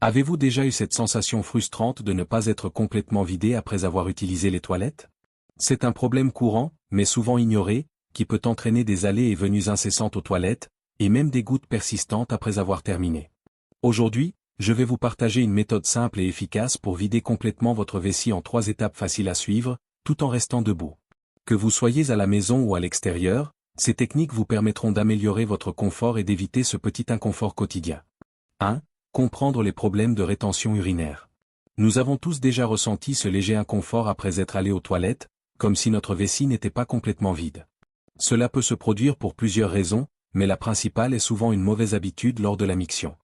Avez-vous déjà eu cette sensation frustrante de ne pas être complètement vidé après avoir utilisé les toilettes? C'est un problème courant, mais souvent ignoré, qui peut entraîner des allées et venues incessantes aux toilettes, et même des gouttes persistantes après avoir terminé. Aujourd'hui, je vais vous partager une méthode simple et efficace pour vider complètement votre vessie en 3 étapes faciles à suivre, tout en restant debout. Que vous soyez à la maison ou à l'extérieur, ces techniques vous permettront d'améliorer votre confort et d'éviter ce petit inconfort quotidien. 1. Comprendre les problèmes de rétention urinaire. Nous avons tous déjà ressenti ce léger inconfort après être allés aux toilettes, comme si notre vessie n'était pas complètement vide. Cela peut se produire pour plusieurs raisons, mais la principale est souvent une mauvaise habitude lors de la miction.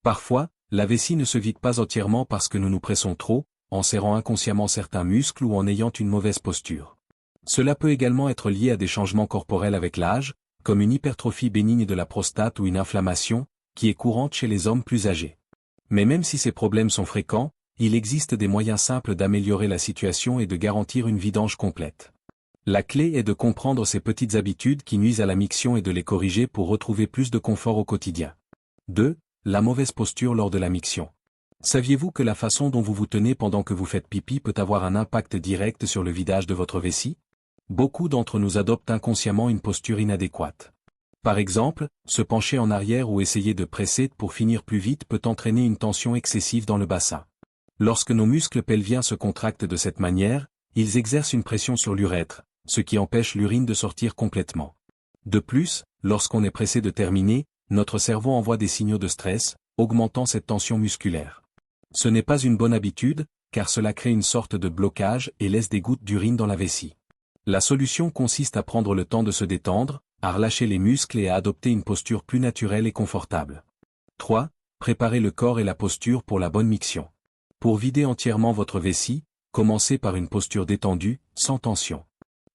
Parfois, la vessie ne se vide pas entièrement parce que nous nous pressons trop, en serrant inconsciemment certains muscles ou en ayant une mauvaise posture. Cela peut également être lié à des changements corporels avec l'âge, comme une hypertrophie bénigne de la prostate ou une inflammation, qui est courante chez les hommes plus âgés. Mais même si ces problèmes sont fréquents, il existe des moyens simples d'améliorer la situation et de garantir une vidange complète. La clé est de comprendre ces petites habitudes qui nuisent à la miction et de les corriger pour retrouver plus de confort au quotidien. 2. La mauvaise posture lors de la miction. Saviez-vous que la façon dont vous vous tenez pendant que vous faites pipi peut avoir un impact direct sur le vidage de votre vessie? Beaucoup d'entre nous adoptent inconsciemment une posture inadéquate. Par exemple, se pencher en arrière ou essayer de presser pour finir plus vite peut entraîner une tension excessive dans le bassin. Lorsque nos muscles pelviens se contractent de cette manière, ils exercent une pression sur l'urètre, ce qui empêche l'urine de sortir complètement. De plus, lorsqu'on est pressé de terminer, notre cerveau envoie des signaux de stress, augmentant cette tension musculaire. Ce n'est pas une bonne habitude, car cela crée une sorte de blocage et laisse des gouttes d'urine dans la vessie. La solution consiste à prendre le temps de se détendre, à relâcher les muscles et à adopter une posture plus naturelle et confortable. 3. Préparez le corps et la posture pour la bonne miction. Pour vider entièrement votre vessie, commencez par une posture détendue, sans tension.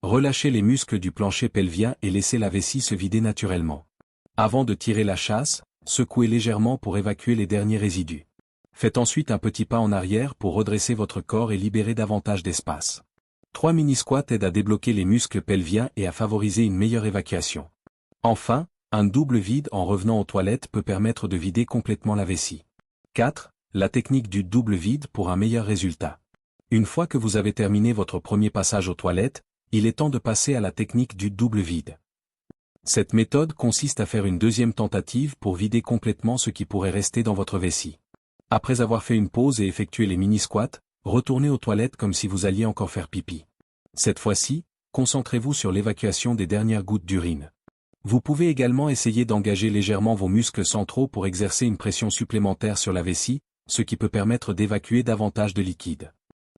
Relâchez les muscles du plancher pelvien et laissez la vessie se vider naturellement. Avant de tirer la chasse, secouez légèrement pour évacuer les derniers résidus. Faites ensuite un petit pas en arrière pour redresser votre corps et libérer davantage d'espace. 3 mini-squats aident à débloquer les muscles pelviens et à favoriser une meilleure évacuation. Enfin, un double vide en revenant aux toilettes peut permettre de vider complètement la vessie. 4. La technique du double vide pour un meilleur résultat. Une fois que vous avez terminé votre premier passage aux toilettes, il est temps de passer à la technique du double vide. Cette méthode consiste à faire une deuxième tentative pour vider complètement ce qui pourrait rester dans votre vessie. Après avoir fait une pause et effectué les mini-squats, retournez aux toilettes comme si vous alliez encore faire pipi. Cette fois-ci, concentrez-vous sur l'évacuation des dernières gouttes d'urine. Vous pouvez également essayer d'engager légèrement vos muscles centraux pour exercer une pression supplémentaire sur la vessie, ce qui peut permettre d'évacuer davantage de liquide.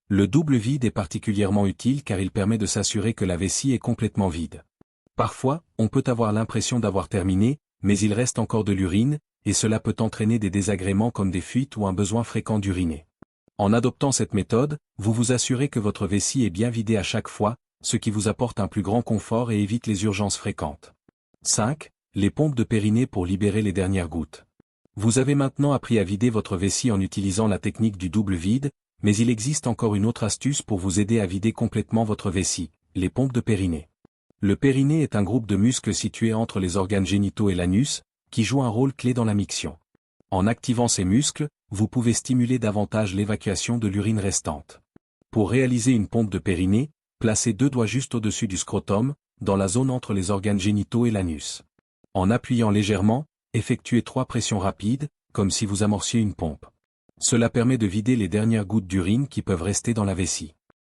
Le double vide est particulièrement utile car il permet de s'assurer que la vessie est complètement vide. Parfois, on peut avoir l'impression d'avoir terminé, mais il reste encore de l'urine, et cela peut entraîner des désagréments comme des fuites ou un besoin fréquent d'uriner. En adoptant cette méthode, vous vous assurez que votre vessie est bien vidée à chaque fois, ce qui vous apporte un plus grand confort et évite les urgences fréquentes. 5. Les pompes de périnée pour libérer les dernières gouttes. Vous avez maintenant appris à vider votre vessie en utilisant la technique du double vide, mais il existe encore une autre astuce pour vous aider à vider complètement votre vessie, les pompes de périnée. Le périnée est un groupe de muscles situés entre les organes génitaux et l'anus, qui joue un rôle clé dans la miction. En activant ces muscles, vous pouvez stimuler davantage l'évacuation de l'urine restante. Pour réaliser une pompe de périnée, placez 2 doigts juste au-dessus du scrotum, dans la zone entre les organes génitaux et l'anus. En appuyant légèrement, effectuez 3 pressions rapides, comme si vous amorciez une pompe. Cela permet de vider les dernières gouttes d'urine qui peuvent rester dans la vessie.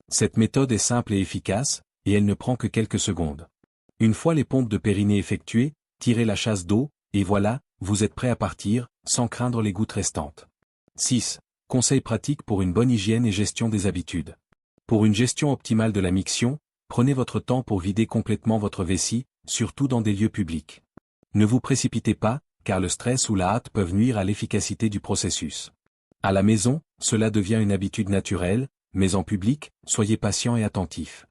Cette méthode est simple et efficace, et elle ne prend que quelques secondes. Une fois les pompes de périnée effectuées, tirez la chasse d'eau, et voilà, vous êtes prêt à partir, sans craindre les gouttes restantes. 6. Conseils pratiques pour une bonne hygiène et gestion des habitudes. Pour une gestion optimale de la miction, prenez votre temps pour vider complètement votre vessie, surtout dans des lieux publics. Ne vous précipitez pas, car le stress ou la hâte peuvent nuire à l'efficacité du processus. À la maison, cela devient une habitude naturelle, mais en public, soyez patient et attentif.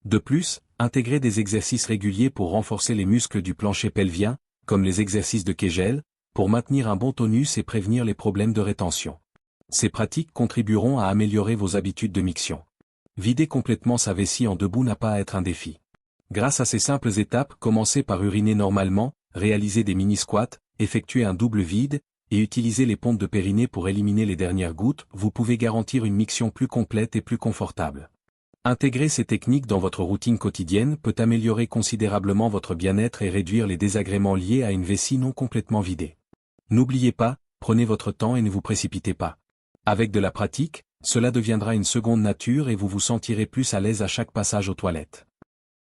De plus, intégrez des exercices réguliers pour renforcer les muscles du plancher pelvien, comme les exercices de Kegel, pour maintenir un bon tonus et prévenir les problèmes de rétention. Ces pratiques contribueront à améliorer vos habitudes de miction. Vider complètement sa vessie en debout n'a pas à être un défi. Grâce à ces simples étapes, commencez par uriner normalement, réaliser des mini-squats, effectuer un double vide, et utilisez les pompes de périnée pour éliminer les dernières gouttes, vous pouvez garantir une miction plus complète et plus confortable. Intégrer ces techniques dans votre routine quotidienne peut améliorer considérablement votre bien-être et réduire les désagréments liés à une vessie non complètement vidée. N'oubliez pas, prenez votre temps et ne vous précipitez pas. Avec de la pratique, cela deviendra une seconde nature et vous vous sentirez plus à l'aise à chaque passage aux toilettes.